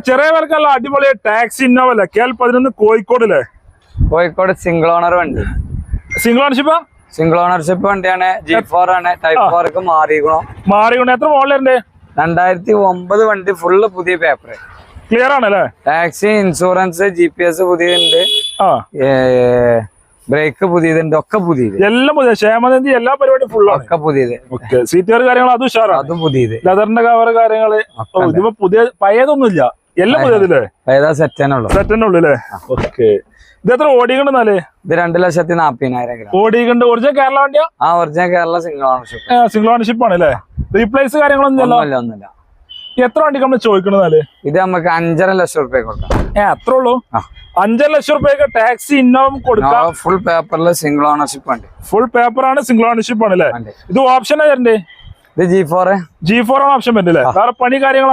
ചെറിയ വിലക്കുള്ള അടിപൊളി taxi Innova അല്ലേ KL11 കോഴിക്കോട് അല്ലേ? കോഴിക്കോട് സിംഗിൾ ഓണർ വണ്ടി. സിംഗിൾ ഓണർഷിപ്പാ? സിംഗിൾ ഓണർഷിപ്പ് വണ്ടിയാണ്. G4 ആണ്. ടൈപ്പ് 4 മാറിക്കണോ? എത്ര മോഡലുണ്ട്? 2009 വണ്ടി. ഫുള്ള് പുതിയ പേപ്പർ, ക്ലിയർ ആണല്ലേ? ടാക്സി, ഇൻഷുറൻസ്, GPS പുതിയതുണ്ട്, ബ്രേക്ക് പുതിയതുണ്ട്, ഒക്കെ പുതിയത്. എല്ലാം പുതിയ ക്ഷേമനിധി എല്ലാ പരിപാടിയും ഫുൾ ഒക്കെ പുതിയത്. സീറ്റുകാർ കാര്യങ്ങൾ അതും ഉഷാറാണ്, അതും പുതിയത്. ലെതറിന്റെ കവർ കാര്യങ്ങള് ഇതിപ്പോ പുതിയ പഴയതൊന്നുമില്ല, എല്ലാം പുതിയതല്ലേ? സെറ്റ് തന്നെ ഉള്ളു അല്ലേ? ഓക്കെ. ഇത് എത്ര ഓടിക്കണ്ടെന്നാലേ? ഇത് 2,40,000 ഓടിക്കണ്ട്. ഒറിജിനൽ കേരള വണ്ടിയാ? Original Kerala single ownership. Single ownership ആണ് അല്ലേ? റീപ്ലേസ് കാര്യങ്ങളൊന്നും ഒന്നുമില്ല. എത്ര വണ്ടിക്ക് നമ്മൾ ചോദിക്കണെന്നാല്? ഇത് നമുക്ക് 5.5 ലക്ഷം റുപ്യ കൊടുക്കാം. അത്രേ ഉള്ളൂ? 5.5 ലക്ഷം റുപ്യക്ക് ടാക്സി ഇന്നോവ കൊടുക്കാം. ഫുൾ പേപ്പറില് സിംഗിൾ ഓണർഷിപ്പ് ഉണ്ട്. ഫുൾ പേപ്പർ ആണ്, സിംഗിൾ ഓണർഷിപ്പ് ആണ് അല്ലേ? ഇത് ഓപ്ഷൻ തരണ്ടേ? ഇത് G4 ആണ് ഓപ്ഷൻ വരുന്നില്ലേ? വേറെ പണി കാര്യങ്ങൾ